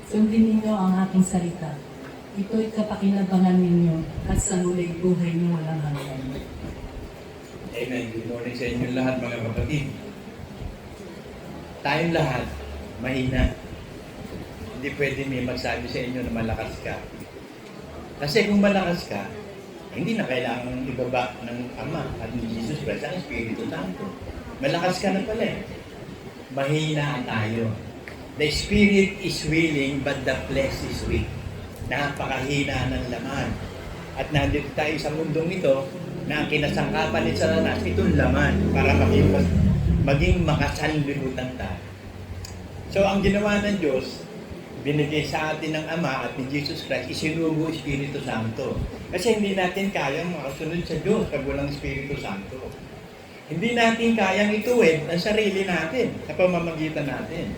Sundin ninyo ang aking salita. Ito'y kapakinabangan ninyo at sa huling buhay niyo walang hanggan. Amen. Good morning sa inyo lahat, mga kapatid. Tayong lahat, mahina. Hindi pwede may magsabi sa inyo na malakas ka. Kasi kung malakas ka, hindi na kailangan ibaba ng Ama at ni Jesus Christ ang Espiritu Santo. Malakas ka na pala eh. Mahina tayo. The spirit is willing but the flesh is weak. Napakahina ng laman. At nandito tayo sa mundong ito na ang kinasangkapan ni Satanas, itong laman para maging makasanlibutan tayo. So ang ginawa ng Diyos, binigay sa atin ng Ama at ni Jesus Christ, isinugo Espiritu Santo. Kasi hindi natin kayang makasunod sa Diyos pag walang Espiritu Santo. Hindi natin kayang ituwid ang sarili natin sa pamamagitan natin.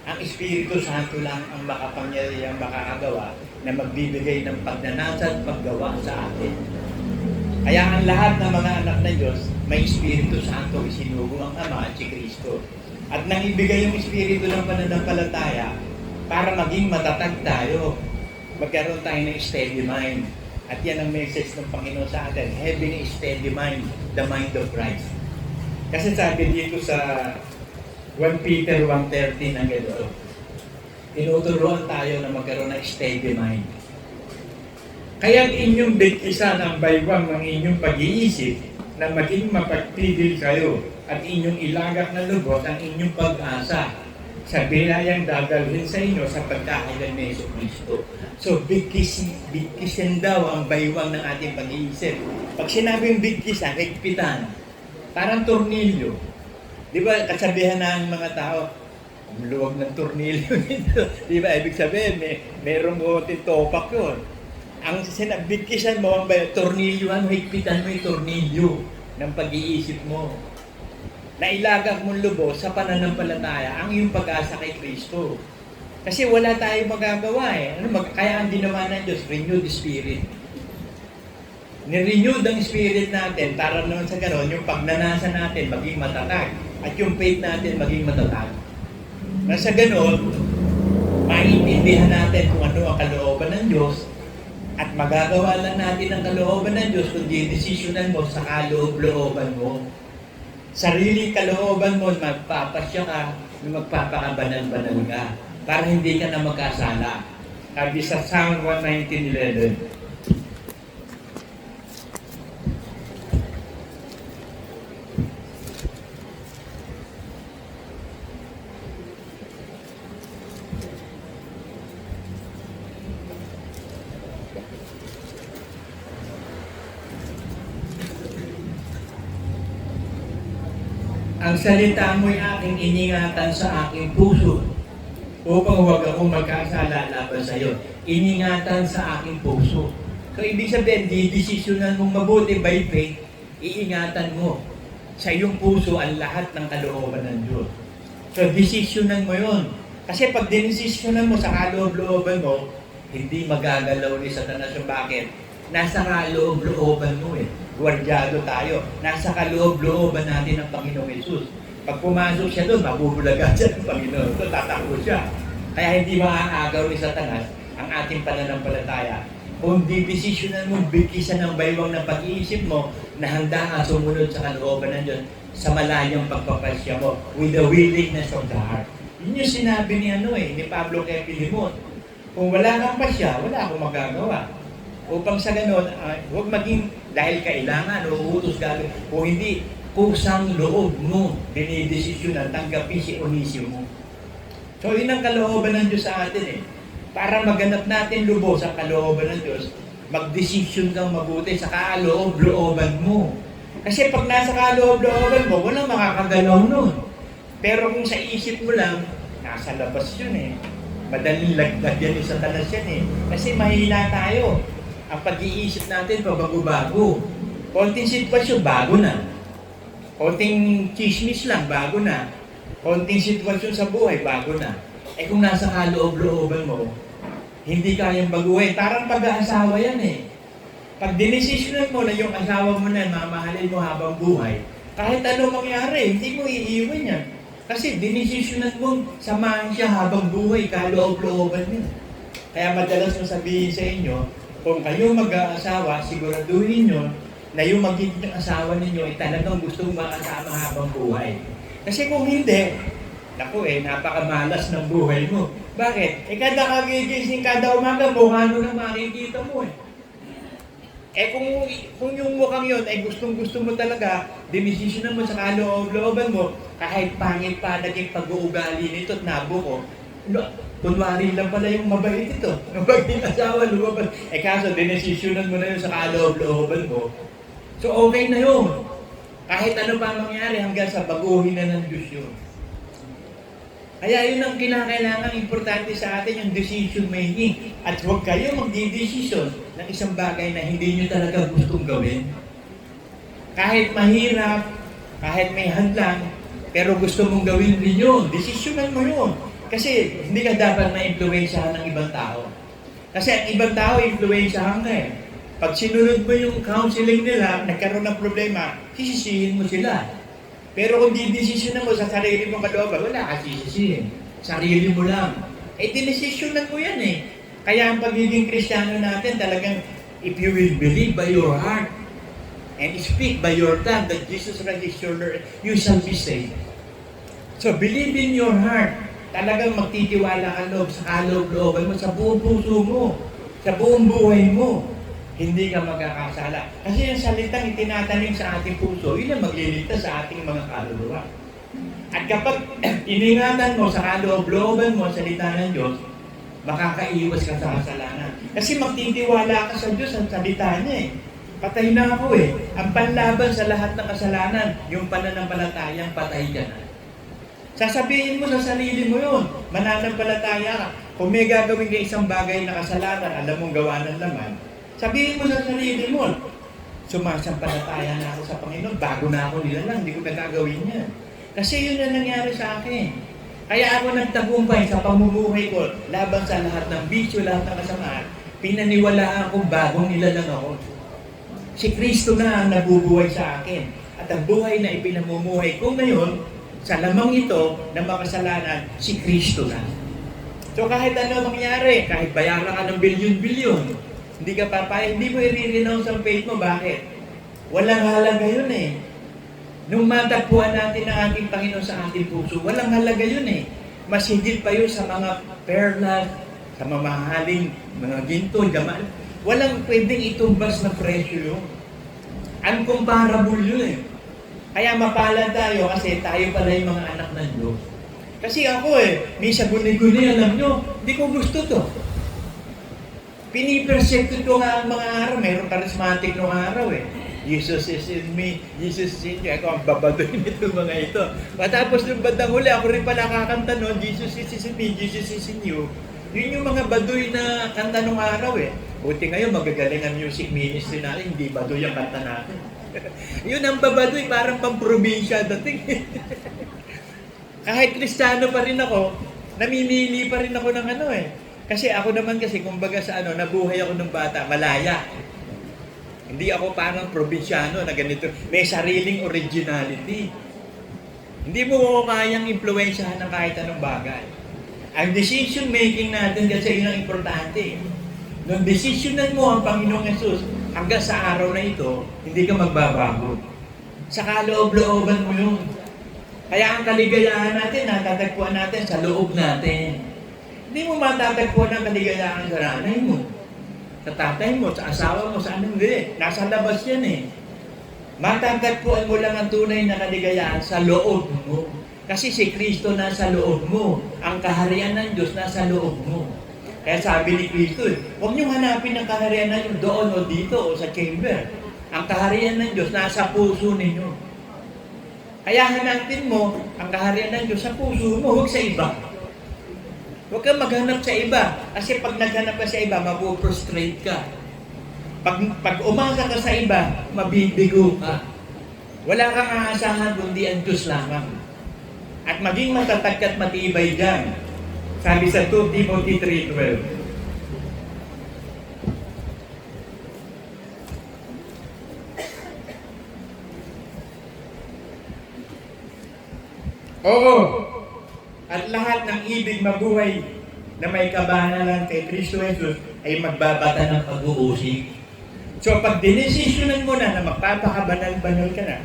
Ang Espiritu Santo lang ang makapangyarihang makakagawa na magbibigay ng pagnanasa at paggawa sa atin. Kaya ang lahat ng mga anak ng Diyos, may Espiritu Santo isinugo ang Ama at si Kristo. At nang ibigay yung Espiritu ng pananampalataya para maging matatag tayo, magkaroon tayo ng steady mind. At yan ang message ng Panginoon sa atin, having a steady mind, the mind of Christ. Kasi sabi dito sa 1 Peter 1:13 ng ito, tinuturuan tayo na magkaroon ng steady mind. Kaya inyong bigkisan ang baywang ng inyong pag-iisip na maging mapagpigil kayo at inyong ilagak na lubos ang inyong pag-asa sa binayang dadalhin sa inyo sa pagkakailan ni Jesucristo. So, bigkisin daw ang baywang ng ating pag-iisip. Pag sinabing bigkisan, higpitan, parang tornilyo. Di ba, kasabihan ng mga tao, ang luwag ng tornilyo nito. Di ba, ibig sabihin, merong konting topak yun. Ang sinabigkisan mo, ang tornilyoan, higpitan mo yung tornilyo ng pag-iisip mo. Nailagak mong lubos sa pananampalataya ang iyong pag-asa kay Kristo. Kasi wala tayong magagawa eh. Kaya ang ginawa ng Diyos, renew the spirit. Ni-renew ang spirit natin para naman sa gano'n, yung pagnanasa natin maging matatag at yung faith natin maging matatag. Nasa gano'n, maintindihan natin kung ano ang kalooban ng Diyos at magagawa lang natin ang kalooban ng Diyos kundi desisyonan mo sa kaloob-looban mo. Sarili kalooban mo, magpapasya ka, magpapakabanal-banal ka para hindi ka na magkasala. Sabi sa Psalm 119:11, ang salita mo'y aking iningatan sa aking puso upang huwag akong magkasala laban sa iyo. Iningatan sa aking puso. So, ibig sabihin, didesisyonan mong mabuti by faith, iingatan mo sa iyong puso ang lahat ng kalooban ng Diyos. So, desisyonan mo yun. Kasi pag dinesisyonan mo sa kaloob-looban mo, hindi magagalaw ni Satanas yung bakit. Nasa kaloob-looban mo eh. Guardyado tayo. Nasa kaloob-looban natin ng Panginoong Yesus. Pag pumasok siya doon, mabubulagan siya ng Panginoon. So, tatakbo siya. Kaya hindi maaagaw ni Satanas ang ating pananampalataya. Kung di-desisyonan mo, bigkisan ng baywang ng pag-iisip mo na handa ka sumunod sa kalooban ng Diyos sa malayong pagpapasya mo with the willingness of the heart. Yun yung sinabi ni Pablo kay Pilimon. Kung wala kang pasya, wala akong magagawa. Upang sa ganon, huwag maging dahil kailangan o utos gagawin. Kung hindi, kusang loob mo, dinidesisyonan, tanggapin si Onisio mo. So, yun ang kalooban ng Diyos sa atin eh. Para maganap natin lubos ang kalooban ng Diyos, magdesisyon kang mabuti sa kaloob-looban mo. Kasi pag nasa kaloob-looban mo, walang makakagalaw nun. Pero kung sa isip mo lang, nasa labas yun eh. Madaling lagdag yan ni Satanas yan eh. Kasi mahina tayo. Ang pag-iisip natin, pabago-bago. Konting sitwasyon, bago na. Konting chismis lang, bago na. Konting sitwasyon sa buhay, bago na. Eh kung nasa kaloob-looban mo, hindi kayang baguhin. Parang pag-aasawa yan eh. Pag dinesisyonan mo na yung asawa mo na mamahalin mo habang buhay, kahit ano mangyari, hindi mo iiwan yan. Kasi dinesisyonan mong samahan siya habang buhay, kaloob-looban niya. Kaya madalas ko sabihin sa inyo, kung kayo mag-aasawa, siguraduhin nyo na yung magiging asawa ninyo ay talagang gustong makasama habang buhay. Kasi kung hindi, naku napakamalas ng buhay mo. Bakit? Kada kagigising, kada umaga, mukha na makikita mo kung yung mukhang yun ay gustong-gusto mo talaga, dinesisyonan mo sa kaloob-looban mo, kahit pangit pa naging pag-uugali nito at nabuko, kunwari lang pala yung mabait ito. Mabait asawa, lumabas. Kaso, dinesisyonan mo na yun sa kaloob-looban mo. So, okay na yun. Kahit ano pa mangyari hanggang sa baguhin na ng Diyos yun. Kaya yun ang kinakailangan importante sa atin, yung decision making. At huwag kayo magdi-decision ng isang bagay na hindi nyo talaga gustong gawin. Kahit mahirap, kahit may hadlang, pero gusto mong gawin din yun. Desisyonan mo yun. Kasi hindi ka dapat ma-influensyahan ng ibang tao. Kasi ang ibang tao, influensyahan ka Pag sinunod mo yung counseling nila, nagkaroon ng problema, sisisihin mo sila. Pero kung didesisyonan mo sa sarili mong kalooban, wala ka sisisihin. Sarili mo lang. Dinesisyonan mo yan Kaya ang pagiging Kristiyano natin talagang, if you will believe by your heart and speak by your tongue that Jesus Christ is your Lord, you shall be saved. So believe in your heart. Talagang magtitiwala ka sa kaloob-looban mo, sa buong puso mo, sa buong buhay mo. Hindi ka magkakasala. Kasi yung salitang itinatanim sa ating puso, yun ang magliligtas sa ating mga kaluluwa. At kapag iningatan mo sa kaloob-looban mo, salita ng Diyos, makakaiwas ka sa kasalanan. Kasi magtitiwala ka sa Diyos ang salita niya Patay na ako Ang panlaban sa lahat ng kasalanan, yung pananampalatayang patay ka na. Sasabihin mo sa sarili mo yun, mananampalataya ka. Kung may gagawin ka isang bagay na kasalanan, alam mong gawa ng laman, sabihin mo sa sarili mo, sumasampalataya na ako sa Panginoon, bago na ako nilalang, hindi ko na gagawin yan. Kasi yun ang nangyari sa akin. Kaya ako nagtagumpay sa pamumuhay ko, laban sa lahat ng bisyo, lahat ng kasamaan, pinaniwalaan kong bagong nilalang ako. Si Kristo na ang nabubuhay sa akin. At ang buhay na ipinamumuhay ko ngayon, sa lamang ito na makasalanan, si Kristo na. So kahit ano mangyari, kahit bayaran ka ng bilyon-bilyon, hindi ka papayag, hindi mo i-renounce ang faith mo. Bakit? Walang halaga yun Nung matagpuan natin ang ating Panginoon sa ating puso, walang halaga yun Mas higit pa yun sa mga perlas, sa mamahaling mga ginto, gamal. Walang pwedeng itumbas na presyo yun. Uncomparable yun Kaya mapalad tayo kasi tayo pala yung mga anak ng Diyos. Kasi ako may sabuni-guni, alam nyo, hindi ko gusto to. Pinipersecute ko nga ang mga araw. Mayroong charismatic nung araw Jesus is in me, Jesus is in you. Ako ang babadoy nito mga ito. Matapos nung bandang huli, ako rin pala kakanta noon, Jesus is in me, Jesus is in you. Yun yung mga badoy na kanta nung araw Buti ngayon, magagaling ang music ministry natin, hindi badoy ang kanta natin. Yun ang babadoy, parang pang-probinsya dating. Kahit Kristiyano pa rin ako, namimili pa rin ako ng Kasi ako naman kumbaga sa nabuhay ako ng bata, malaya. Hindi ako parang probinsyano na ganito. May sariling originality. Hindi mo ko kayang impluwensyahan ng kahit anong bagay. Ang decision making natin kasi yun ang importante. Nung decisionan mo ang Panginoong Yesus, hanggang sa araw na ito, hindi ka magbabago. Sa kaloob-looban mo yun. Kaya ang kaligayahan natin, natatagpuan natin sa loob natin. Hindi mo matatagpuan ang kaligayahan sa nanay mo, sa tatay mo, sa asawa mo, sa anong hindi. Nasa labas yan Matatagpuan mo lang ang tunay na kaligayahan sa loob mo. Kasi si Kristo nasa loob mo. Ang kaharian ng Diyos nasa loob mo. Kaya sabi ni Kristo, huwag niyong hanapin ang kaharian ng Diyos doon o dito o sa chamber. Ang kaharian ng Diyos nasa puso ninyo. Kaya hanapin mo ang kaharian ng Diyos sa puso mo, huwag sa iba. Huwag kang maghanap sa iba. Kasi pag naghanap ka sa iba, mapuprostrate ka. Pag umasa ka sa iba, mabibigo ka. Wala kang aasahan kundi ang Diyos lamang. At maging matatag at matibay dyan. Sabi sa 2 Timothy 3:12. Oo. At lahat ng ibig mabuhay na may kabanalan kay Kristo Jesus ay magbabata ng pag-uusig. So pag dinesisyonan mo na magpapakabanal-banal ka na,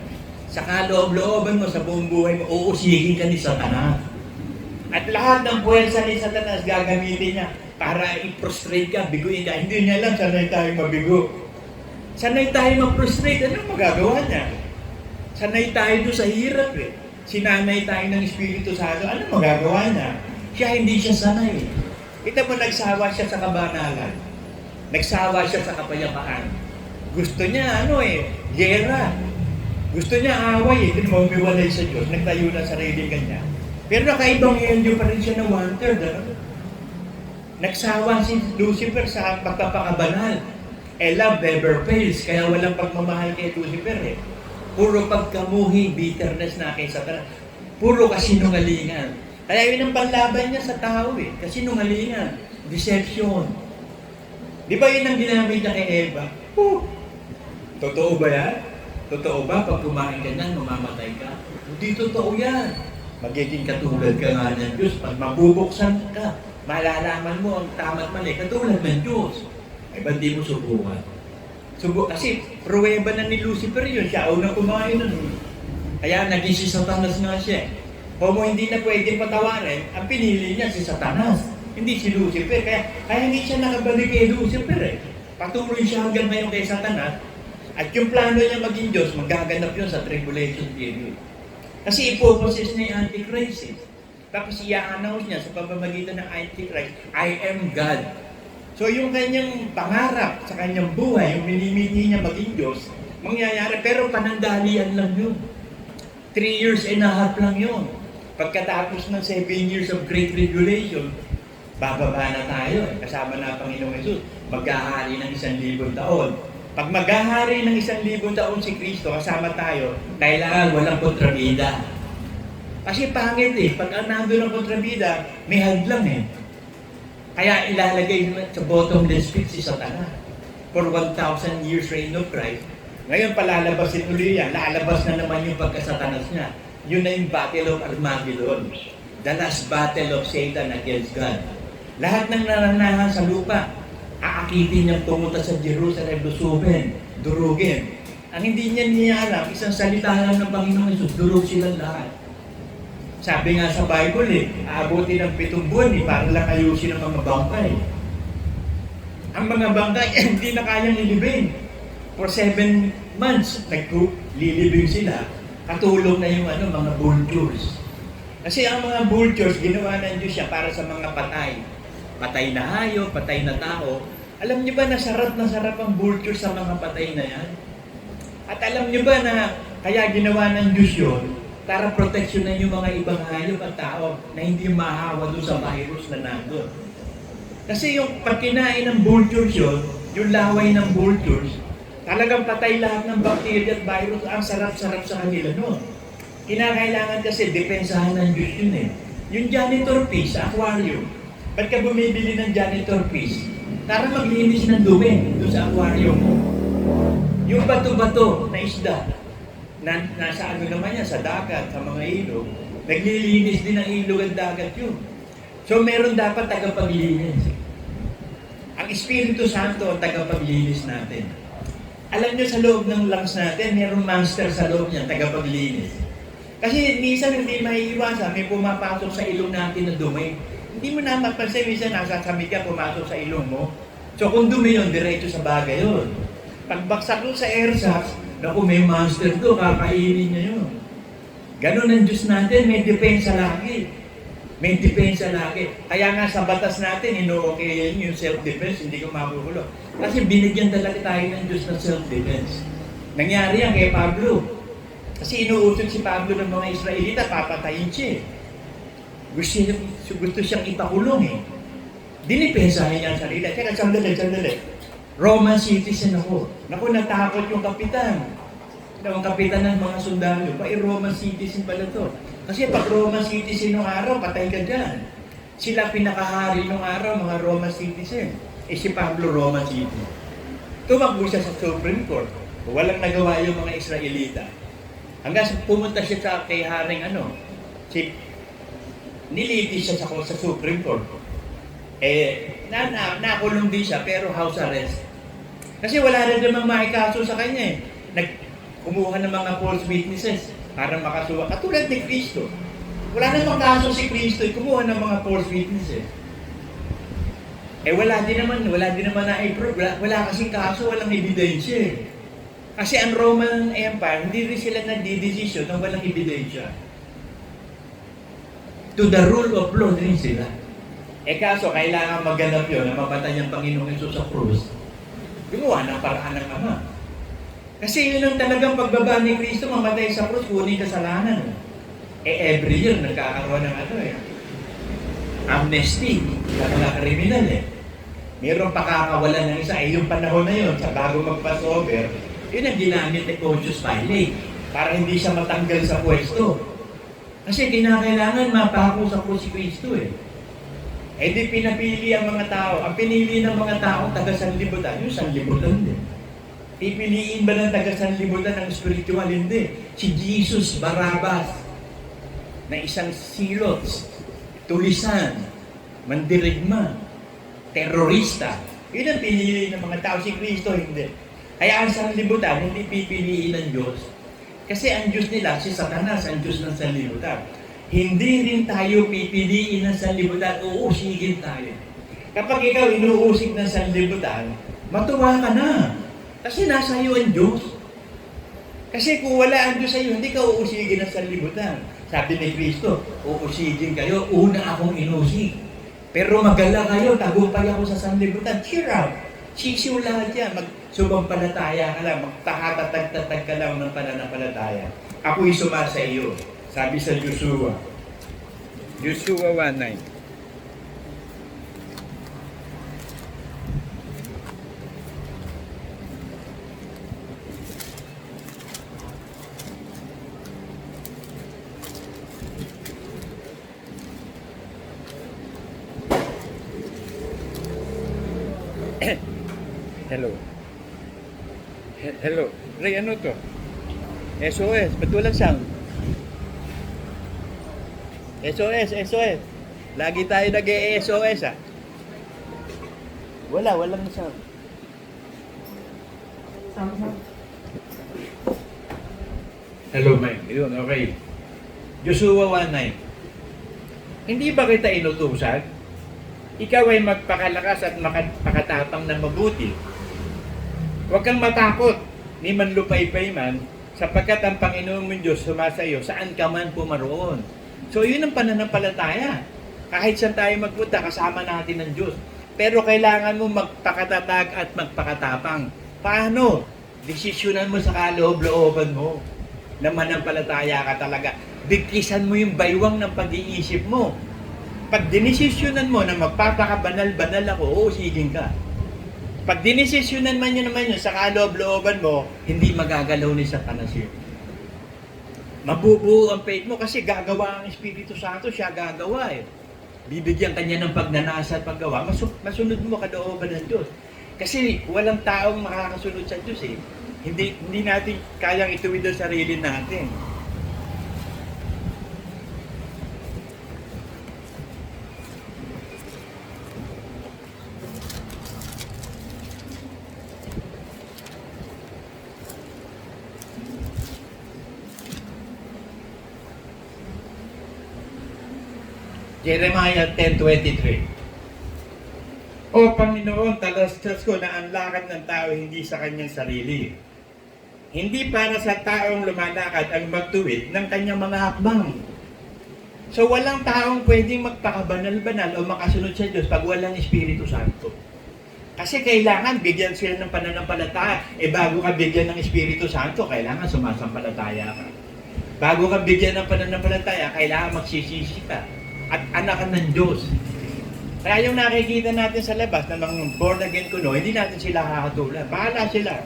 sa kaloob-looban mo, sa buong buhay mo, uusigin ka ni Satanas. At lahat ng puwersa ni Satanas gagamitin niya para i-prostrate ka, biguin ka. Hindi niya alam, sanay tayo mabigo. Sanay tayo mag-prostrate, anong magagawa niya? Sanay tayo doon sa hirap eh. Sinanay tayo ng Espiritu Santo, anong magagawa niya? Siya hindi siya sanay. Kita mo, nagsawa siya sa kabanalan. Nagsawa siya sa kapayapaan. Gusto niya, gera. Gusto niya away, hindi mo umiwalay sa Diyos. Nagtayo na sarili kanya. Pero nakaibang Henyo pa rin siya na wanted. Nagsawa si Lucifer sa pagpapakabanal. Love never fails, kaya walang pagmamahal kay Lucifer eh. Puro pagkamuhi, bitterness na kay Satanas. Puro kasinungalingan. Kaya yun ang panlaban niya sa tao eh. Kasinungalingan, deception. Di ba yun ang ginamit niya kay Eva? Totoo ba yan? Totoo ba pag kumain ka niyan, mamamatay ka? Hindi totoo yan. Magiging katulad ka nga ng Diyos. Pag mabubuksan ka, malalaman mo ang tama't mali. Katulad ng Diyos. Ay ba't di mo subukan? Kasi pruweba na ni Lucifer yun. Siya unang kumain nun. Kaya naging si Satanas nga siya. Kung hindi na pwedeng patawarin, ang pinili niya si Satanas. Hindi si Lucifer. Kaya hindi siya nakabalik kay Lucifer eh. Patuloy siya hanggang ngayon kay Satanas. At yung plano niya maging Diyos, magaganap yun sa tribulation period. Kasi ipoposes niya yung Antichrist eh. Tapos i-announce niya sa pamamagitan ng Antichrist, I am God. So yung kanyang pangarap sa kanyang buhay, yung minimiti niya maging Diyos, mangyayari. Pero panandalian lang yun. 3 years and a half lang yun. Pagkatapos ng 7 years of Great Tribulation, bababa na tayo. Kasama na Panginoong Jesus. Maghahari ng 1,000 taon. Pag maghahari ng 1,000 taon si Kristo, kasama tayo, kailangan walang kontrabida. Kasi pangit eh. Pag nandun ang kontrabida, may hadlang eh. Kaya ilalagay sa bottomless pit si Satanas. For 1,000 years reign of Christ. Ngayon palalabasin uli yan. Lalabas na naman yung pagkasatanas niya. Yun na yung Battle of Armageddon. The last battle of Satan against God. Lahat ng naranahan sa lupa, aakitin niyang pumunta sa Jerusalem, lusubin, durugin. Ang hindi niya alam, isang salita lang ng Panginoong Jesus, durug silang lahat. Sabi nga sa Bible aabutin ng 7 buwan para lang ayusin ang mga bangkay. Ang mga bangkay hindi na kayang lilibing. For 7 months, naglilibing sila. Katulong na yung mga vultures. Kasi ang mga vultures, ginawa ng Diyos siya para sa mga patay. Patay na hayop, patay na tao. Alam niyo ba na sarap ang vulture sa mga patay na yan? At alam niyo ba na kaya ginawa ng Diyos yun para proteksyonan yung mga ibang hayop at tao na hindi mahawa doon sa virus na nandun. Kasi yung pagkinain ng vultures yun, yung laway ng vultures, talagang patay lahat ng bacteria at virus. Ang sarap-sarap sa kanila noon. Kinakailangan kasi depensahan ng Diyos yun eh. Yung janitor fish sa aquarium, ba't ka bumibili ng janitor fish? Para maglinis ng dumi doon sa aquarium mo. Yung bato-bato na isda, nasa naman yan, sa dagat, sa mga ilog, naglilinis din ng ilog at dagat yun. So meron dapat tagapaglinis. Ang Espiritu Santo ang tagapaglinis natin. Alam nyo, sa loob ng lungs natin, mayroong master sa loob niya, tagapaglinis. Kasi minsan hindi maiiwasan, may pumapasok sa ilong natin na dumi. Hindi mo na mapansin, minsan nasa kami ka, pumasok sa ilong mo. So kung dumi yun, diretso sa bagay yun. Pagbaksak doon sa air sacs, naku, may monster doon, kakainin niya yun. Ganon ang Diyos natin, may depensa lagi. May depensa lagi. Kaya nga sa batas natin, ino-okay yung self-defense, hindi ko makukulo. Kasi binigyan talaga tayo ng Diyos ng self-defense. Nangyari yan kay Pablo. Kasi inuusog si Pablo ng mga Israelita, papatayin siya. Gusto siyang ipakulong eh. Dinipensahin niya ang sarili. Teka, sandali. Roman citizen ako. Naku, natakot yung kapitan. Yung kapitan ng mga sundalo. Roman citizen pala to. Kasi pag Roman citizen nung araw, patay ka dyan. Sila pinakahari nung araw, mga Roman citizen. Si Pablo, Roman citizen. Tumakbo siya sa Supreme Court. Walang nagawa yung mga Israelita. Hanggang pumunta siya kay Haring nilitis siya sa Supreme Court. Nakulong din siya, pero house arrest. Kasi wala rin namang makikaso sa kanya kumuha ng mga false witnesses para makasuwa. Katulad ni Cristo. Wala namang kaso si Cristo, kumuha ng mga false witnesses. Wala din naman na-approve. Wala kasing kaso, walang ebidensya. Kasi ang Roman Empire, hindi rin sila nagdidesisyon ng walang ebidensya. To the rule of law din sila. Kaso, kailangan maganap yun na mapatay ang Panginoong Hesus sa krus. Gumawa ng paraan ng Ama. Kasi yun ang talagang pagbaba ni Kristo, mamatay sa krus, kunin kasalanan. Every year, nagkakaroon ng amnesty sa mga kriminal Mayroong pakakawalan ng isa. Yung panahon na yun, sa bago mag-Passover, yun ang ginamit ni Pontius Pilate para hindi siya matanggal sa pwesto. Kasi kinakailangan mapako sa krus si Kristo di pinapili ang mga tao. Ang pinili ng mga tao, taga-sanlibutan, yung sanlibutan din. Pipiliin ba ng taga-sanlibutan ang spiritual? Hindi. Si Jesus Barabbas, na isang silots, tulisan, mandirigma, terorista. Yun ang pinili ng mga tao. Si Kristo, hindi. Kaya ang sanlibutan, hindi pipiliin ng Diyos. Kasi ang Diyos nila, si Satanas, ang Diyos ng sanlibutan. Hindi rin tayo pipiliin ng sanlibutan, uusigin tayo. Kapag ikaw inuusig ng sanlibutan, matuwa ka na. Kasi nasa iyo ang Diyos. Kasi kung wala ang Diyos sa iyo, hindi ka uusigin ng sanlibutan. Sabi ni Kristo, uusigin kayo, una akong inusig. Pero magala kayo, tagumpay ako sa sanlibutan. Cheer up. Sisiw lahat yan. Magsumampalataya ka lang, magtakatatag-tatag ka lang ng pananampalataya. Ako'y sumasa iyo. Sabi sa Joshua 1:9. Hello. Ray, ano to? SOS. Ba't walang sound? SOS. Lagi tayo nag-SOS Walang sound. Hello, Mike. Yun, okay. Joshua 1:9. Hindi ba kita inutusan? Ikaw ay magpakalakas at makatapang na mabuti. Huwag kang matakot, ni manlupaypay man, sapagkat ang Panginoon mong Diyos sumasa iyo saan ka man pumaroon. So yun ang pananampalataya. Kahit saan tayo magpunta, kasama natin ang Diyos. Pero kailangan mo magpakatatag at magpakatapang. Paano? Desisyonan mo sa kaloob-looban mo na manampalataya ka talaga. Bigkisan mo yung baywang ng pag-iisip mo. Pag dinesisyonan mo na magpapakabanal-banal ako, uusigin ka. Pag dinesisyonan man yun naman yun sa kaloob-looban mo, hindi magagalaw ni Satanas yun. Mabubuo ang faith mo kasi gagawa ang Espiritu Santo, siya gagawa Bibigyan kanya ng pagnanasa at paggawa, masunod mo kalooban ng Diyos. Kasi walang taong makakasunod sa Diyos Hindi natin kayang ituwid ang sarili natin. Jeremiah 10:23. O Panginoon, talastas ko na ang lakad ng tao hindi sa kanyang sarili. Hindi para sa taong lumalakad ang magtuwid ng kanyang mga hakbang. So walang taong pwedeng magpakabanal-banal o makasunod sa Diyos pag walang Espiritu Santo. Kasi kailangan bigyan sila ng pananampalataya. Bago ka bigyan ng Espiritu Santo, kailangan sumasampalataya ka. Bago ka bigyan ng pananampalataya, kailangan magsisisi ka. At anak ka ng Diyos. Kaya yung nakikita natin sa labas na mga born again kuno, hindi natin sila kakatulan. Bahala sila.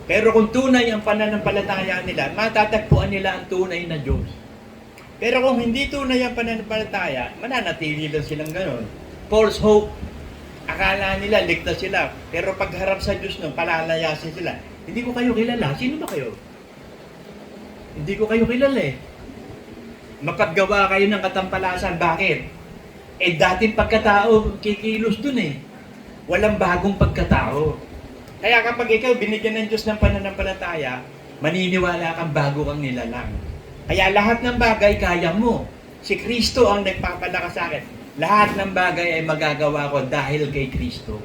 Pero kung tunay ang pananampalataya nila, matatagpuan nila ang tunay na Diyos. Pero kung hindi tunay ang pananampalataya, mananatili lang silang gano'n. False hope. Akala nila, ligtas sila. Pero pagharap sa Diyos nun, palalayasin sila. Hindi ko kayo kilala. Sino ba kayo? Hindi ko kayo kilala Mapaggawa kayo ng katampalasan. Bakit? Dating pagkatao, kikilos dun eh. Walang bagong pagkatao. Kaya kapag ikaw binigyan ng Diyos ng pananampalataya, maniniwala kang bago kang nilalang. Kaya lahat ng bagay kaya mo. Si Kristo ang nagpapalakas sa akin. Lahat ng bagay ay magagawa ko dahil kay Kristo.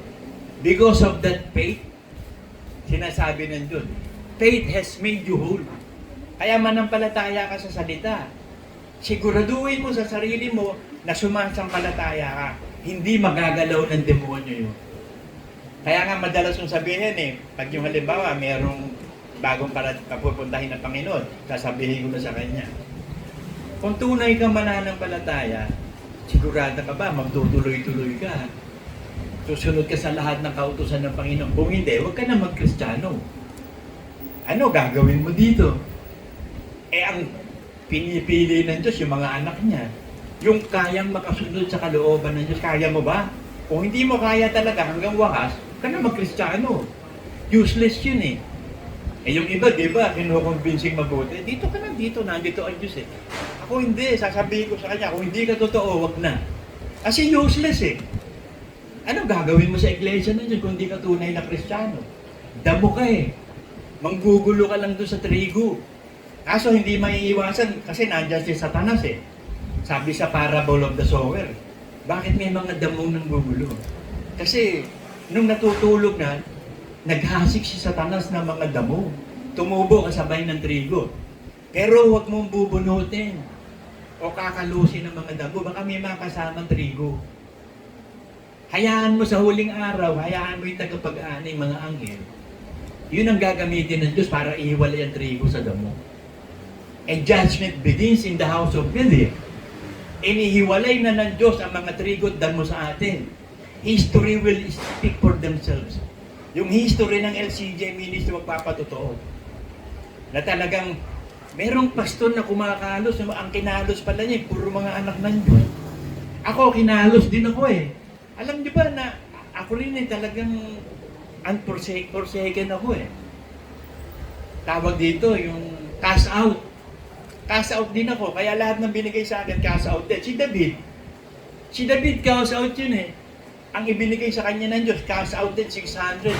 Because of that faith, sinasabi ng Diyos, faith has made you whole. Kaya manampalataya ka sa salita. Siguraduhin mo sa sarili mo na sumasampalataya ka. Hindi magagalaw ng demonyo yun. Kaya nga madalas kong sabihin pag yung halimbawa merong bagong papupuntahin ng Panginoon, sasabihin ko na sa Kanya. Kung tunay kang mananampalataya, sigurado ka ba, magtutuloy-tuloy ka. Susunod ka sa lahat ng kautusan ng Panginoon. Kung hindi, huwag ka na mag-Kristiyano. Ano gagawin mo dito? Ang pinipili ng Diyos, yung mga anak niya, yung kayang makasunod sa kalooban ng Diyos, kaya mo ba? Kung hindi mo kaya talaga hanggang wakas, ka na mag-Kristiyano. Useless yun yung iba, di ba, kinukonvincing mabuti. Dito ka na, nandito ang Diyos Ako hindi, sasabihin ko sa kanya, kung hindi ka totoo, wag na. Kasi useless Ano gagawin mo sa iglesia ng Diyos kung hindi ka tunay na Kristiyano? Damo ka Manggugulo ka lang doon sa trigo. Kaso hindi maiiwasan kasi nandiyan si Satanas Sabi sa parable of the sower, bakit may mga damong nang gugulo? Kasi nung natutulog na, naghasik si Satanas ng mga damo. Tumubo kasabay ng trigo. Pero huwag mong bubunutin o kakalusin ng mga damo. Baka may mga kasamang trigo. Hayaan mo sa huling araw, hayaan mo yung tagapag-ani, mga anghel. Yun ang gagamitin ng Diyos para ihiwalay ang trigo sa damo. And judgment begins in the house of Belief. Inihiwalay na ng Diyos ang mga trigo at damo sa atin. History will speak for themselves. Yung history ng LCJ Ministry magpapatotoo. Na talagang merong pastor na kumakalos, ang kinalos pala niya, puro mga anak ng Diyos. Ako, kinalos din ako Alam niyo ba na ako rin talagang unforsaken ako Tawag dito, yung cast out. Cast out din ako, kaya lahat ng binigay sa akin, cast out din. Si David, cast out yun Ang ibinigay sa kanya ng Diyos, cast out din, 600.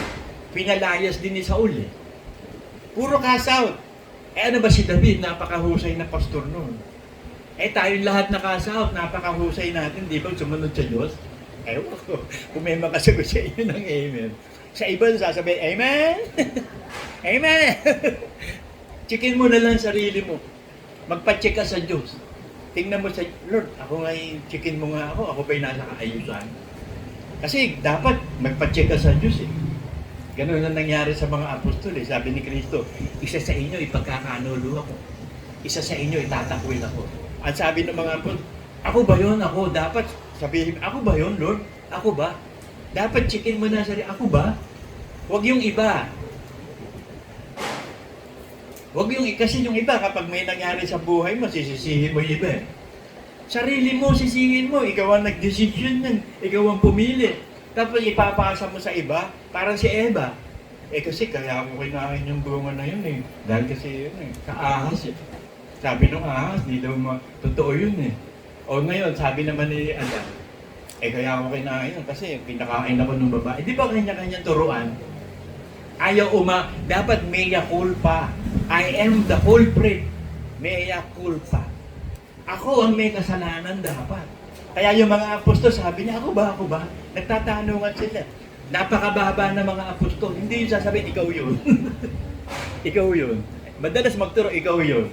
Pinalayas din ni Saul Puro cast out. Ano ba si David? Napakahusay na pastor noon. Tayong lahat na cast out, napakahusay natin, di ba? Sumunod sa Diyos. Ewan ko, kung may makasagot sa inyo ng amen. Sa iba, sasabihin, amen! Amen! Checkin mo na lang sarili mo. Magpa-check ka sa Diyos. Tingnan mo sa, Lord, ako nga'y checkin mo nga ako ba'y nasa kaayusan? Kasi dapat magpa-check ka sa Diyos Ganun na nangyari sa mga apostol Sabi ni Kristo, isa sa inyo ipagkakanulo ako. Isa sa inyo itatakwil ako. At sabi ng mga apostol, ako ba yun? Ako dapat sabihin, ako ba yun, Lord? Ako ba? Dapat checkin mo na sarili, ako ba? Huwag yung iba. Kasi yung iba, kapag may nangyari sa buhay mo, sisisihin mo yung iba Sarili mo, sisihin mo. Ikaw ang nag-decision yan. Ikaw ang pumili. Tapos ipapasa mo sa iba, parang si Eva. Kasi kaya ako kinain yung bunga na yun Dahil kasi yun sa ahas Sabi nung ahas, di daw totoo yun O ngayon, sabi naman ni Adam, kaya ako kinain kasi pinakain ako ng babae. Di ba kanya-kanya turuan? Ayaw dapat mea culpa. I am the culprit. Mea culpa. Ako ang may kasalanan dapat. Kaya yung mga apostol, sabi niya, ako ba? Nagtatanungan sila. Napakababa ng mga apostol. Hindi yung sasabihin, ikaw yun. Ikaw yun. Madalas magturo, ikaw yun.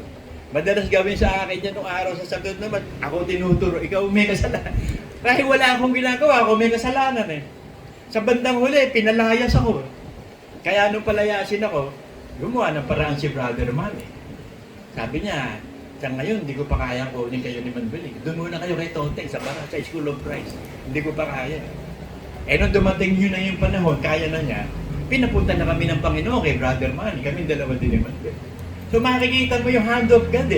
Madalas gawin sa akin yan nung araw sa sagot naman, ako tinuturo, ikaw may kasalanan. Kahit wala akong ginagawa, ako may kasalanan Sa bandang huli, pinalayas ako. Kaya nung palayasin ako, gumawa ng paraan si Brother Man Sabi niya, sa ngayon, hindi ko pa kaya kunin kayo ni Manuel Doon muna kayo kay Tote sa School of Christ. Hindi ko pa kaya. Nung dumating yun na yung panahon, kaya na niya, pinapunta na kami ng Panginoon kay Brother Man Kami dalawa din ni Manuel So makikita mo yung hand of God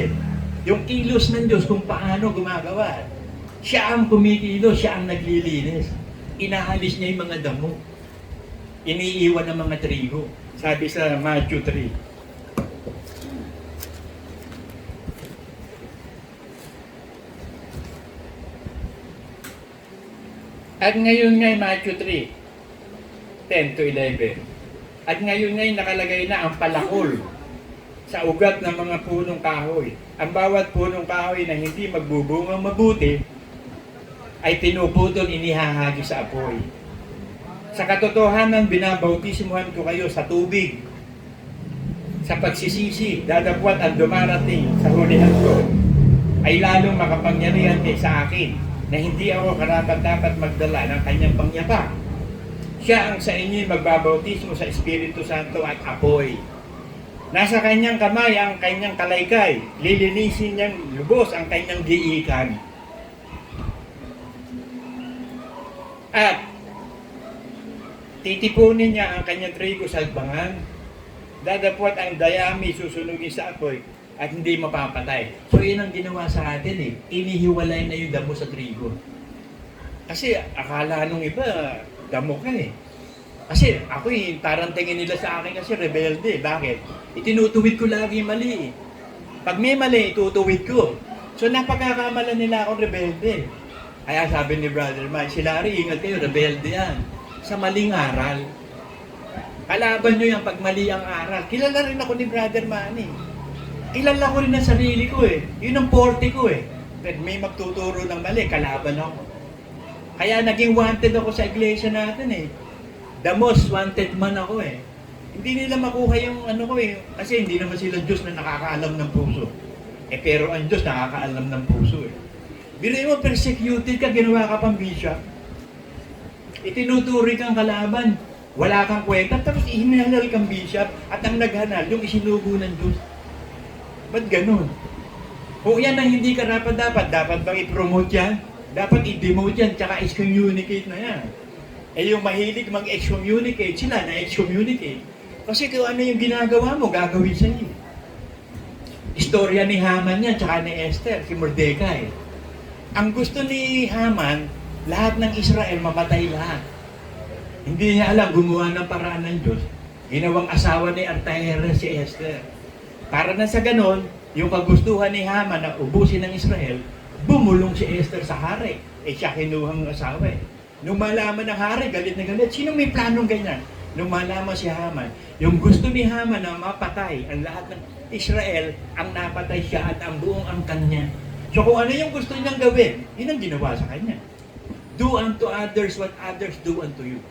Yung kilos ng Diyos kung paano gumagawa. Siya ang kumikilos, siya ang naglilinis. Inahalis niya yung mga damo. Iniiwan ng mga trigo. Sabi sa Matthew 3. At ngayon ngay Matthew 3, 10 to 11. At ngayon ngay nakalagay na ang palakol sa ugat ng mga punong kahoy. Ang bawat punong kahoy na hindi magbubungang mabuti ay pinuputol, inihahagi sa apoy. Sa katotohanan, binabautismuhan ko kayo sa tubig. Sa pagsisisi, dadapwat ang dumarating sa hulihan ko ay lalong makapangyarihan sa akin na hindi ako karapat-dapat magdala ng kanyang pangyabang. Siya ang sa inyo magbabautismo sa Espiritu Santo at apoy. Nasa kanyang kamay ang kanyang kalaykay, lilinisin niyang lubos ang kanyang giikan. At titipunin niya ang kanyang trigo sa bangan. Dadapwat ang dayami, susunugin sa apoy at hindi mapapatay. So yun ang ginawa sa atin eh. Inihiwalay na yung damo sa trigo. Kasi akala nung iba, damo ka eh. Kasi ako eh, parang tingin nila sa akin kasi rebelde. Bakit? Itinutuwid ko lagi mali eh. Pag may mali, itutuwid ko. So napagkakamala nila akong rebelde. Kaya sabi ni Brother Mike, si Larry, ingat kayo, rebelde yan. Sa maling aral. Kalaban nyo yan pag mali ang aral. Kilala rin ako ni Brother Manny. Kilala ko rin ang sarili ko eh. Yun ang forte ko eh. Pero may magtuturo ng mali, kalaban ako. Kaya naging wanted ako sa iglesia natin eh. The most wanted man ako eh. Hindi nila makuha yung ano ko eh. Kasi hindi naman sila Diyos na nakakaalam ng puso. Eh pero ang Diyos nakakaalam ng puso eh. Biruin mo, persecuted ka, ginawa ka pang bishop. Itinuturi kang kalaban. Wala kang kwenta, tapos ihinalal kang bishop at ang naghanal, yung isinugo ng Diyos. Ba't ganun? Kung yan ang hindi karapat-dapat, dapat bang i-promote yan? Dapat i-demote yan, tsaka excommunicate na yan. Eh yung mahilig mag-excommunicate, sila na-excommunicate. Kasi kung ano yung ginagawa mo, gagawin sa iyo. Istorya ni Haman yan, tsaka ni Esther, si Mordecai. Ang gusto ni Haman, lahat ng Israel mamatay lahat. Hindi niya alam, gumawa ng paraan ng Diyos. Ginawang asawa ni Artaxerxes si Esther. Para na sa ganon, yung kagustuhan ni Haman na ubusin ng Israel, bumulong si Esther sa hari. Eh siya kinuhang asawa eh. Nung malaman ng hari, galit na galit. Sino may planong ganyan? Nung malaman si Haman, yung gusto ni Haman na mapatay ang lahat ng Israel, ang napatay siya at ang buong angkan niya. So kung ano yung gusto niyang gawin, yun ang ginawa sa kanya. Do unto others what others do unto you.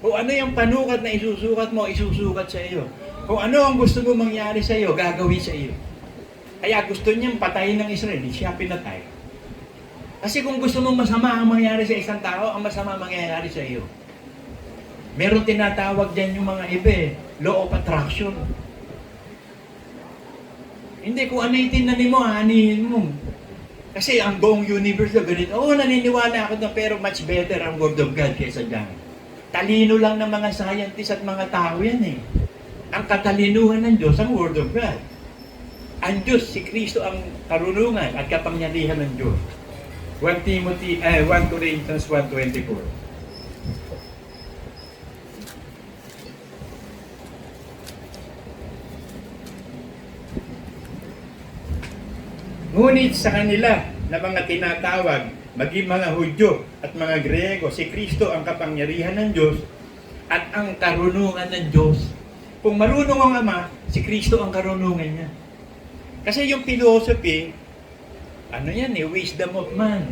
Kung ano yung panukat na isusukat mo, isusukat sa iyo. Kung ano ang gusto mo mangyari sa iyo, gagawin sa iyo. Kaya gusto niyang patayin ng Israel, hindi siya pinatay. Kasi kung gusto mong masama ang mangyari sa isang tao, ang masama mangyayari sa iyo. Meron tinatawag dyan yung mga iba eh, law of attraction. Hindi, kung ano yung tinanim mo, anihin mo. Kasi ang buong universe na ganito, naniniwala ako na pero much better ang Word of God kaysa dyan. Talino lang ng mga scientists at mga tao yan eh. Ang katalinuhan ng Diyos, ang Word of God. Ang Diyos, si Kristo ang karunungan at kapangyarihan ng Diyos. 1 Corinthians 1:24. Ngunit sa kanila na mga tinatawag, maging mga Hudyo at mga Grego, si Kristo ang kapangyarihan ng Diyos at ang karunungan ng Diyos. Kung marunong ang Ama, si Kristo ang karunungan niya. Kasi yung philosophy, ano yan eh, wisdom of man.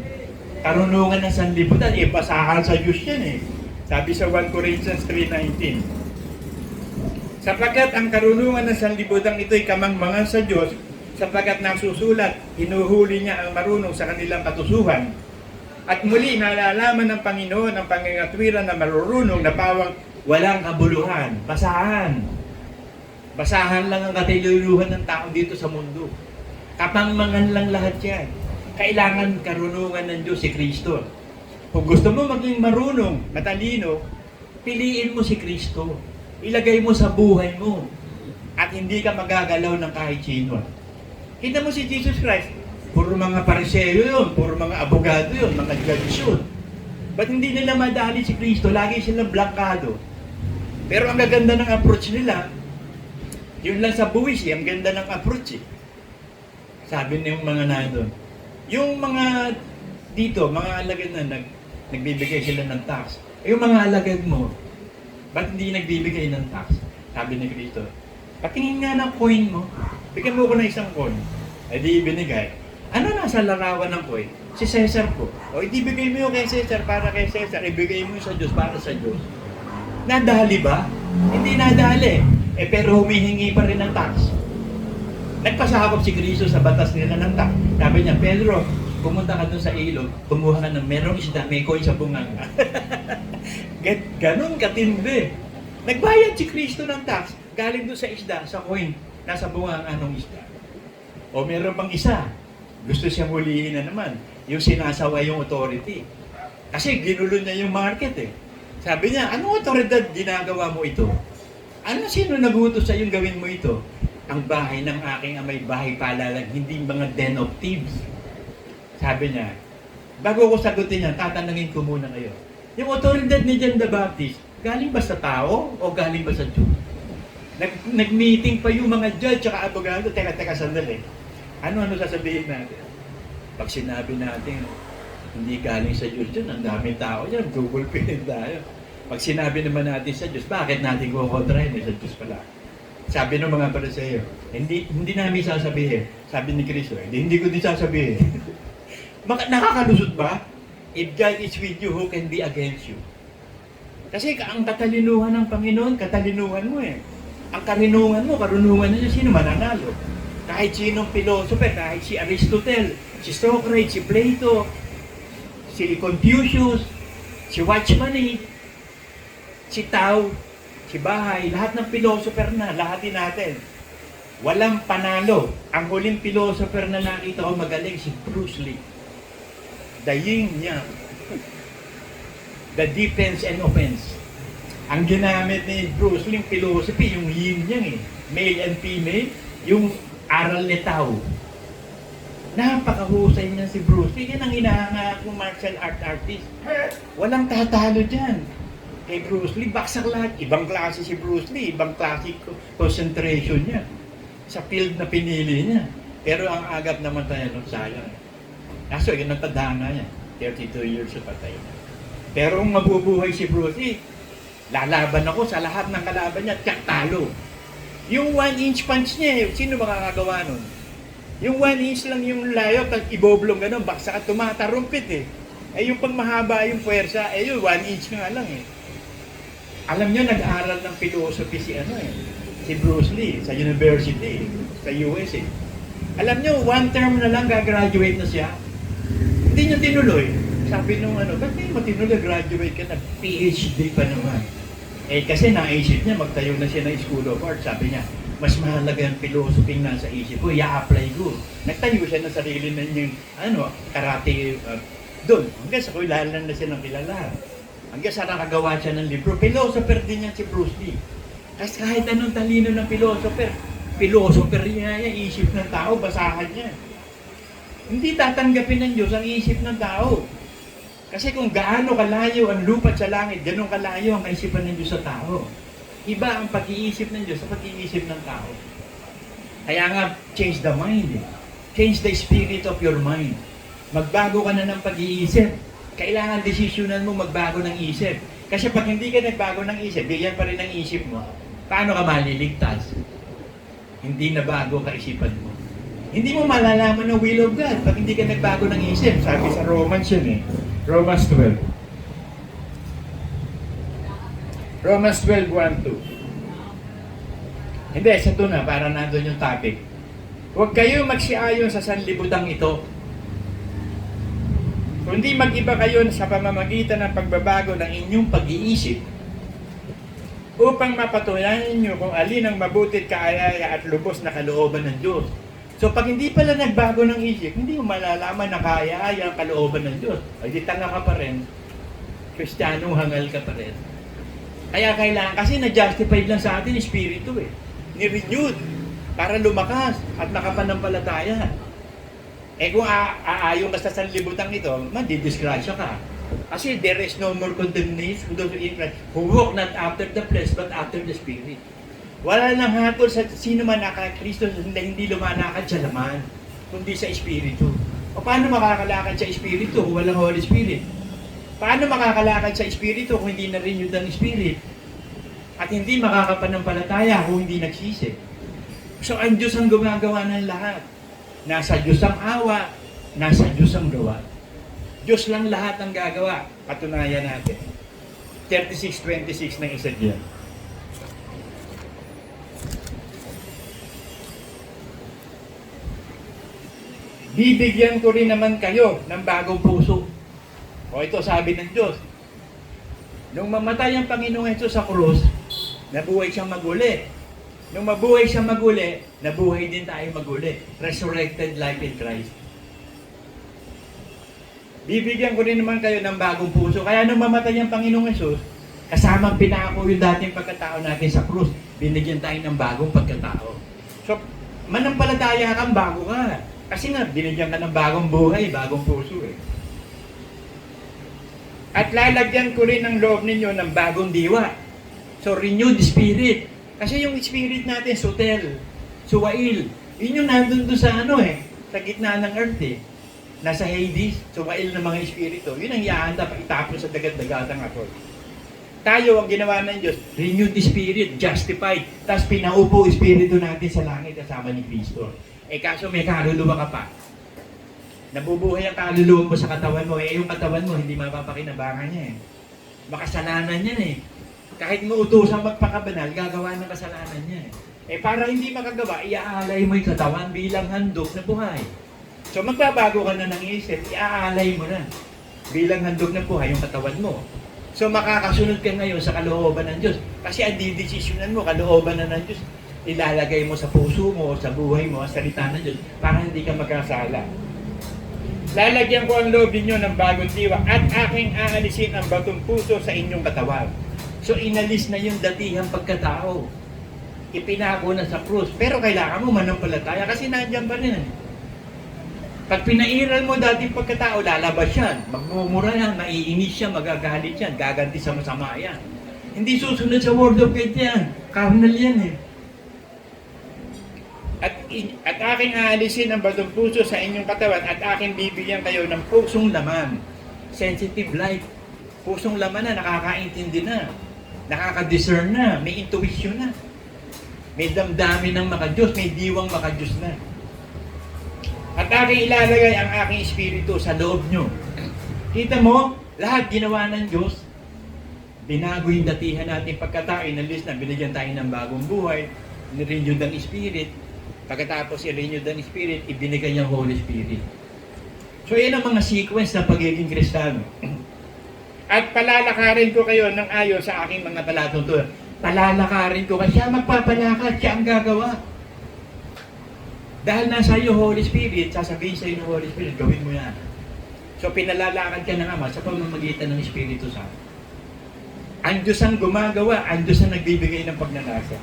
Karunungan ng sanlibutan, basahan sa Diyos yan eh. Sabi sa 1 Corinthians 3:19. Sapagkat ang karunungan ng sanlibutan ito'y kamangmangan sa Diyos, sapagkat nasusulat, hinuhuli niya ang marunong sa kanilang katusuhan. At muli nalalaman ng Panginoon ang pangangatwiran na marurunong na pawang walang kabuluhan. Basahan. Basahan lang ang katiluruhan ng tao dito sa mundo. Kapangmangan lang lahat yan. Kailangan karunungan ng Diyos si Kristo. Kung gusto mo maging marunong, matalino, piliin mo si Kristo. Ilagay mo sa buhay mo. At hindi ka magagalaw ng kahit sino. Kita mo si Jesus Christ, puro mga pariseo yun, puro mga abogado yun, mga judge yun. Ba't hindi nila madali si Kristo? Lagi silang blankado. Pero ang gaganda ng approach nila, yun lang sa buwis, ang ganda ng approach eh. Sabi ng mga nandun. Yung mga dito, mga alagad na nagbibigay sila ng tax. Eh, yung mga alagad mo, ba't hindi nagbibigay ng tax? Sabi ni Cristo, patingin nga ng coin mo, bigyan mo ko ng isang coin. Eh di ibinigay. Ano nasa larawan ng coin? Si Cesar po. O hindi bigay mo yung kay Cesar para kay Cesar, ibigay mo yung sa Diyos para sa Diyos. Nadali ba? Hindi nadali. Eh pero humihingi pa rin ng tax. Nagpasakop si Cristo sa batas nila ng tax. Sabi niya, Pedro, pumunta ka doon sa ilog, kumuha ka ng merong isda, may coin sa bunganga. Ganon katindi. Nagbayad si Cristo ng tax, galing doon sa isda, sa coin, nasa bunganga ng isda. O meron pang isa, gusto siyang hulihin na naman, yung sinasaway yung authority. Kasi ginulo niya yung market eh. Sabi niya, anong otoridad ginagawa mo ito? Ano sino nagutos sa yung gawin mo ito? Ang bahay ng aking amay, bahay pala lang, hindi mga den of thieves. Sabi niya, bago ko sagutin yan, tatanungin ko muna kayo. Yung otoridad ni John the Baptist, galing ba sa tao o galing ba sa Diyos? Nag-meeting pa yung mga judge at abogado. Teka, sandali. Ano sasabihin natin? Pag sinabi natin, hindi galing sa Diyos yun, ang daming tao yan, Google Pin tayo. Pag sinabi naman natin sa Diyos, bakit natin kukontrahin? Sa Diyos pala. Sabi ng mga Pariseo, hindi namin sasabihin. Sabi ni Cristo, hindi ko din sasabihin. Nakakalusot ba? If God is with you, who can be against you? Kasi ang katalinuhan ng Panginoon, katalinuhan mo eh. Ang karunungan mo, karunungan niya, sino mananalo? Kahit sinong philosopher, kahit si Aristotle, si Socrates, si Plato, si Confucius, si Watchman, si Tao, si Bahay, lahat ng philosopher na, lahatin natin. Walang panalo. Ang huling philosopher na nakita ko magaling, si Bruce Lee. The yin yang. The defense and offense. Ang ginamit ni Bruce Lee, philosophy, yung yin yang eh. Male and female, yung aral ni Tao. Napakahusay niya si Bruce Lee. Yan ang hinahanga kong martial art artist. Walang tatalo dyan. Kay Bruce Lee, baksak lahat. Ibang klase si Bruce Lee, ibang klase concentration niya sa field na pinili niya. Pero ang agap naman tayo, sayang. Kaso, yun ang tadhana niya. 32 years sa patay na. Pero kung mabubuhay si Bruce Lee, lalaban ako sa lahat ng kalaban niya, tiyak talo. Yung 1-inch punch niya, sino makakagawa nun? Yung 1 inch lang yung layo, pag iboblong gano'n, baksa at tumatarumpit eh. Eh yung pag mahaba yung puwersa, eh yung 1 inch nga lang eh. Alam niyo, nag-aaral ng philosophy si Bruce Lee sa university, sa US eh. Alam niyo, 1 term na lang gagraduate na siya. Hindi niya tinuloy. Sabi nung ba't hindi mo tinuloy, graduate ka na, PhD pa naman. Eh kasi naisip niya, magtayo na siya ng School of Art. Sabi niya, mas mahalaga ang philosophy na sa isip ko, i-apply ko. Nagtayo siya ng sarili na niyang, karate doon. Hanggang sa kilala na siya ng kilala. Hanggang sa nakagawa siya ng libro. Philosopher din yan si Bruce Lee. Kasi kahit anong talino ng philosopher niya yan, isip ng tao, basahan niya. Hindi tatanggapin ng Diyos ang isip ng tao. Kasi kung gaano kalayo ang lupa sa langit, ganun kalayo ang kaisipan ng Diyos sa tao. Iba ang pag-iisip ng Diyos sa pag-iisip ng tao. Kaya nga, change the mind. Change the spirit of your mind. Magbago ka na ng pag-iisip. Kailangan desisyonan mo magbago ng isip. Kasi pag hindi ka nagbago ng isip, bigyan pa rin ng isip mo, paano ka maliligtas? Hindi na bago kaisipan mo. Hindi mo malalaman ng will of God pag hindi ka nagbago ng isip. Sabi sa Romans yun eh. Romans 12. Romans 12, 1-2. Hindi, sa ito na, para nandun yung topic. Huwag kayo magsiayon sa sanlibutan ito. Kundi mag-iba kayo sa pamamagitan ng pagbabago ng inyong pag-iisip upang mapatunayan nyo kung alin ang mabutit, kaaya at lubos na kalooban ng Diyos. So pag hindi pala nagbago ng isip, hindi mo malalaman na kaaya ang kalooban ng Diyos. Ay di tanga ka pa rin, Kristiyanong hangal ka pa rin. Kaya kailangan, kasi na-justified lang sa atin, espiritu eh. Ni-renewed para lumakas at makapanampalataya. Eh kung aayon ka sa sanlibutan ito, madidisgrasya ka. Kasi there is no more condemnation to those in Christ who walk not after the flesh but after the Spirit. Wala nang hatol sa sino man naka-Kristo na hindi lumalakad sa laman, kundi sa Espiritu. O paano makakalakad sa Espiritu kung walang Holy Spirit? Paano makakalakad sa Espiritu kung hindi na-renewed ang Spirit? At hindi makakapanampalataya kung hindi nagsisi. So ang Diyos ang gumagawa ng lahat. Nasa Diyos ang awa, nasa Diyos ang gawa. Diyos lang lahat ang gagawa. Patunayan natin. 36:26 ng isa diyan. Bibigyan ko rin naman kayo ng bagong puso. O ito sabi ng Diyos. Nung mamatay ang Panginoong Hesus sa krus, nabuhay siyang maguli. Nung mabuhay siyang maguli, nabuhay din tayo maguli. Resurrected life in Christ. Bibigyan ko rin naman kayo ng bagong puso. Kaya nung mamatay ang Panginoong Hesus, kasamang pinako yung dating pagkatao natin sa krus, binigyan tayo ng bagong pagkatao. So, manampalataya kang bago ka. Kasi nga, binigyan ka ng bagong buhay, bagong puso eh. At lalagyan ko rin ng loob ninyo ng bagong diwa. So, renewed spirit. Kasi yung spirit natin, sotel, suwail. Yun yung nandun doon sa sa gitna ng earth eh. Nasa Hades, suwail ng mga espiritu. Yun ang iaanda pa itapon sa dagat-dagatang atol. Tayo, ang ginawa ng Diyos, renewed spirit, justified. Tapos pinaupo espiritu natin sa langit kasama ni Kristo. Kaso may kaluluwa ka pa. Nabubuhay ang kaluluwa mo sa katawan mo. Yung katawan mo, hindi mapapakinabangan niya eh. Makasalanan yan eh. Kahit mo utusang magpakabanal, gagawa ng kasalanan niya eh. Para hindi makagawa, iaalay mo yung katawan bilang handog na buhay. So magbabago ka na ng isip, iaalay mo na bilang handog na buhay yung katawan mo. So makakasunod ka ngayon sa kalooban ng Diyos. Kasi ang didesisyonan mo, kalooban na ng Diyos, ilalagay mo sa puso mo, sa buhay mo, sa salita ng Diyos, para hindi ka magkasala. Lalagyan ko ang loob ninyo ng bagong diwa at aking aalisin ang batong puso sa inyong katawan. So inalis na yung datihang pagkatao. Ipinako na sa krus. Pero kailangan mo manampalataya kasi nandiyan pa rin. Pag pinairal mo dating pagkatao, lalabas yan. Magmumura yan, maiinis siya, magagalit yan, gaganti sa masama yan. Hindi susunod sa word of God yan. Carnal yan eh. At aking aalisin ang batong puso sa inyong katawan at aking bibigyan kayo ng pusong laman. Sensitive life. Pusong laman na, nakakaintindi na. Nakaka-discern na. May intuition na. May damdamin ng makadiyos. May diwang makadiyos na. At aking ilalagay ang aking espiritu sa loob nyo. Kita mo, lahat ginawa ng Diyos. Binago yung datihan natin pagkatao. Inalis na, binigyan tayo ng bagong buhay. Nirenew ng Spirit. Pagkatapos i-renew ng Spirit, ibinigay niyang Holy Spirit. So yan ang mga sequence ng pagiging Kristiyano. At palalakarin ko kayo ng ayon sa aking mga palatuntunan. Palalakarin ko kasi siya magpapalakad, siya ang gagawa. Dahil nasa iyo Holy Spirit, sasabihin sa iyo ng Holy Spirit, gawin mo yan. So pinalalakad ka ng Ama sa pamamagitan ng Espiritu Santo. Ang Diyos ang gumagawa, ang Diyos ang nagbibigay ng pagnanasa.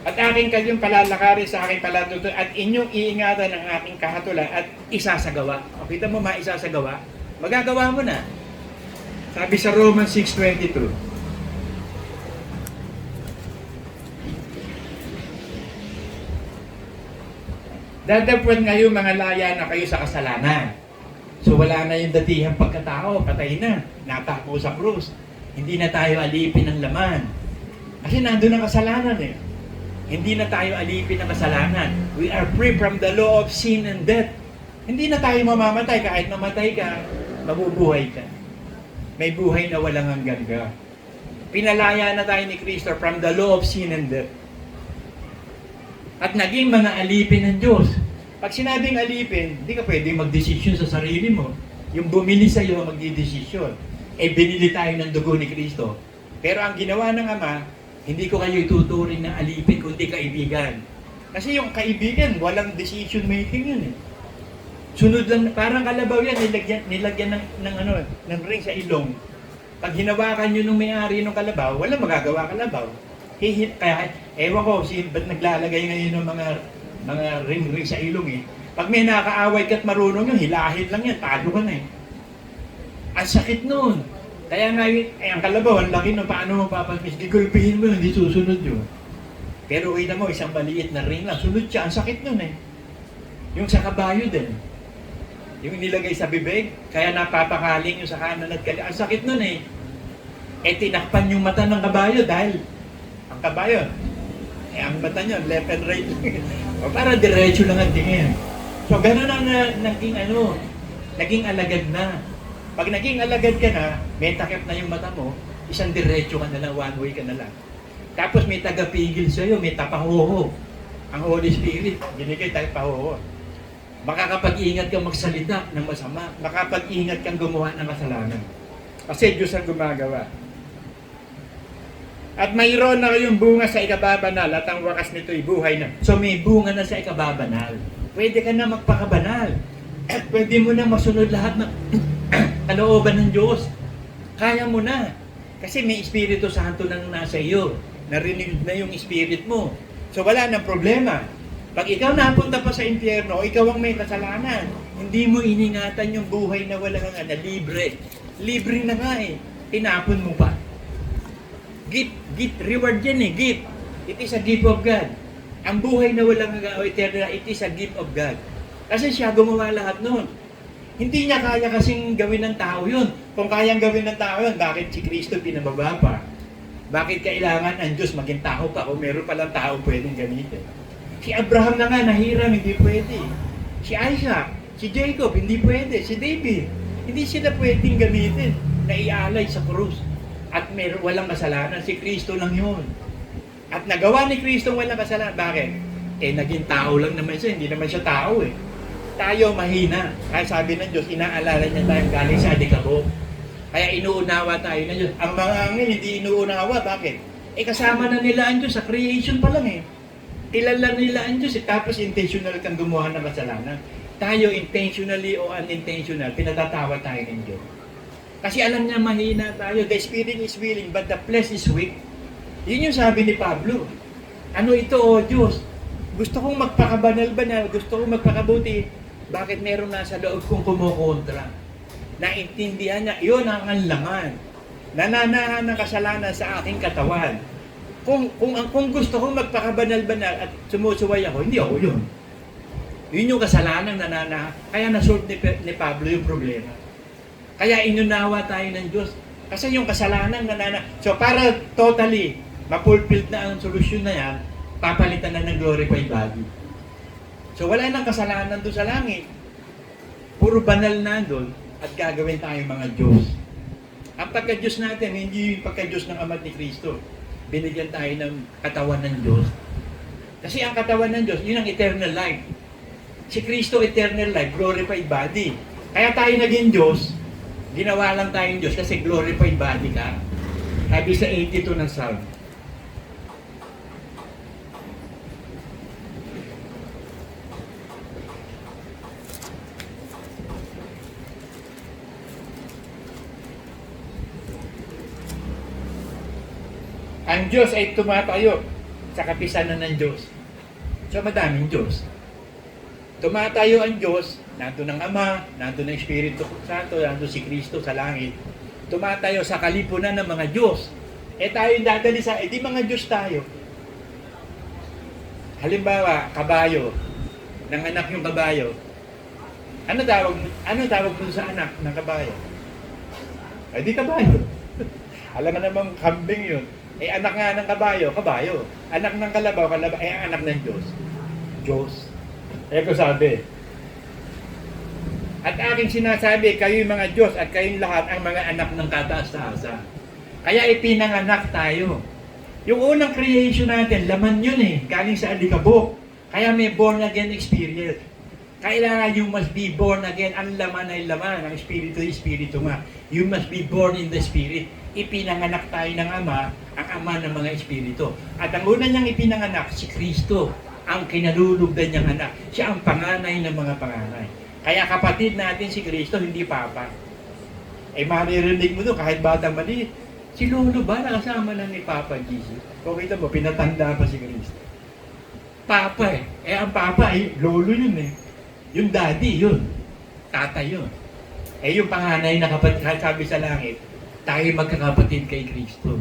At aking kayong palalakarin sa aking palatuntunan at inyong iingatan ang aking kahatulan at isasagawa. O kita mo maisasagawa, magagawa mo na. Sabi sa Romans 6:22. Datapwat ngayon mga laya na kayo sa kasalanan. So wala na yung datihang pagkatao, patay na. Natakbo sa krus. Hindi na tayo alipin ng laman. Kasi nandun ang kasalanan eh. Hindi na tayo alipin ng kasalanan. We are free from the law of sin and death. Hindi na tayo mamamatay. Kahit mamatay ka, mabubuhay ka. May buhay na walang hanggan ka. Pinalaya na tayo ni Kristo from the law of sin and death. At naging mga alipin ng Diyos. Pag sinabing alipin, hindi ka pwedeng mag-desisyon sa sarili mo. Yung bumili sa iyo, magdi-desisyon. Binili tayo ng dugo ni Kristo. Pero ang ginawa ng Ama, hindi ko kayo ituturing na alipin kundi kaibigan. Kasi yung kaibigan, walang decision making yun eh. Sunod lang, parang kalabaw yan, nilagyan ng ring sa ilong. Pag hinawakan nyo nung may-ari ng kalabaw, walang magagawa kalabaw. Kaya, ewan ko, ba't naglalagay ngayon ng mga ring sa ilong eh. Pag may nakaaway ka't marunong yun, hilahin lang yan, talo ka na eh. Ang sakit nun. Kaya nga ang kalabaw, ang laki nung paano mo papamis, gigulpihin mo yun, hindi susunod yun. Pero kita mo, isang maliit na ring lang, sunod siya, ang sakit nun eh. Yung sa kabayo din. Yung nilagay sa bibig, kaya napapakaling yung sa kanan at kaliwa. Ang sakit nun eh. Tinakpan yung mata ng kabayo dahil ang kabayo, ang mata nyo, left and right. O para diretso lang ang tingin. So gano'n ang naging alagad na. Pag naging alagad ka na, may takip na yung mata mo, isang diretso ka na lang, one way ka na lang. Tapos may tagapigil sa'yo, may tapahoho. Ang Holy Spirit, binigay tapahoho. Makakapag-ingat kang magsalita ng masama. Makakapag-ingat kang gumawa ng kasalanan. Kasi Diyos ang gumagawa. At mayroon na kayong bunga sa ikababanal at ang wakas nito'y buhay na. So may bunga na sa ikababanal. Pwede ka na magpakabanal. At pwede mo na masunod lahat ng kalooban ng Diyos. Kaya mo na. Kasi may Espiritu Santo nang nasa iyo. Narinig na yung Spirit mo. So wala nang problema. Pag ikaw napunta pa sa impyerno, ikaw ang may kasalanan. Hindi mo iningatan yung buhay na walang libre. Libre na nga eh. Tinapon mo pa. Gift, reward yan eh, gift. It is a gift of God. Ang buhay na walang eternal, it is a gift of God. Kasi siya gumawa lahat nun. Hindi niya kaya kasing gawin ng tao yun. Kung kayang gawin ng tao yun, bakit si Kristo pinababa pa? Bakit kailangan ang Diyos maging tao pa kung meron palang tao pwedeng gamitin? Si Abraham na nga nahiram, hindi pwede. Si Isaac, si Jacob, hindi pwede. Si David, hindi sila pwedeng gamitin na ialay sa krus. At walang kasalanan, si Kristo lang yun. At nagawa ni Kristo walang kasalanan. Bakit? Naging tao lang naman siya, hindi naman siya tao eh. Tayo mahina. Kaya sabi ng Diyos, inaalala niya tayong galing sa alikabok. Kaya inuunawa tayo ng Diyos. Ang mga angel, hindi inuunawa. Bakit? Kasama na nila ang Diyos sa creation pa lang eh. Kilala nila ang Diyos eh. Tapos intentional kang gumawa ng kasalanan. Tayo intentionally o unintentional, pinatatawa tayo ng Diyos. Kasi alam niya mahina tayo. The spirit is willing, but the flesh is weak. Yun yung sabi ni Pablo. Ano ito, o Diyos? Gusto kong magpakabanal-banal, gusto kong magpakabuti. Bakit meron nasa loob kong kumukontra? Naintindihan niya, yun ang laman. Nananahan ng kasalanan sa aking katawan. Kung gusto kong magpakabanal-banal at sumusuway ako, hindi ako yun. Yun yung kasalanan nananahan. Kaya nasolve ni Pablo yung problema. Kaya inunawa tayo ng Diyos. Kasi yung kasalanan So para totally mapulfilled na ang solusyon na yan, papalitan na ng glorified body. So wala nang kasalanan doon sa langit. Puro banal na doon at gagawin tayo mga Diyos. Ang pagka-Diyos natin, hindi yung pagka-Diyos ng Ama ni Kristo. Binigyan tayo ng katawan ng Diyos. Kasi ang katawan ng Diyos, yun ang eternal life. Si Kristo, eternal life, glorified body. Kaya tayo naging Diyos, ginawa lang tayong Diyos kasi glorified body ka. Sabi sa 82 ng Psalm. Ang Diyos ay tumatayo sa kapisanan ng Diyos. So madaming Diyos. Tumatayo ang Diyos, nandun ang Ama, nandun ang Espiritu Santo, nandun si Kristo sa langit. Tumatayo sa kalipunan ng mga Diyos. Tayo dadali sa, di mga Diyos tayo. Halimbawa, kabayo, nanganak yung kabayo. Ano tawag mo sa anak ng kabayo? Di kabayo. Alam mo namang kambing yun. Anak nga ng kabayo, kabayo. Anak ng kalabaw, kalabaw. Anak ng Diyos, Diyos. Ko sabi. At aking sinasabi, kayo'y mga Diyos at kayong lahat ang mga anak ng kataas-taasan. Kaya ipinanganak tayo. Yung unang creation natin, laman yun eh. Galing sa alikabok. Kaya may born again experience. Kailangan you must be born again. Ang laman ay laman. Ang espiritu ay espiritu nga. You must be born in the spirit. Ipinanganak tayo ng Ama, ang Ama ng mga espiritu. At ang una niyang ipinanganak, si Kristo, ang kinalulugdan niyang anak. Siya ang panganay ng mga panganay. Kaya kapatid natin si Kristo, hindi Papa. Maririnig mo doon, kahit batang maliit, si Lolo ba nakasama lang ni Papa Jesus? Kung kita mo, pinatanda pa si Kristo. Papa eh. Ang Papa Lolo yun eh. Yung daddy yun. Tatay yun. Yung panganay na kapatid, sabi sa langit, tayo magkakapatid kay Kristo.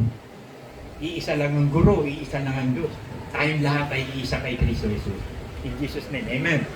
Iisa lang ang guro, iisa lang ang Diyos. Tayong lahat ay iisa kay Kristo Jesus. In Jesus' name, Amen.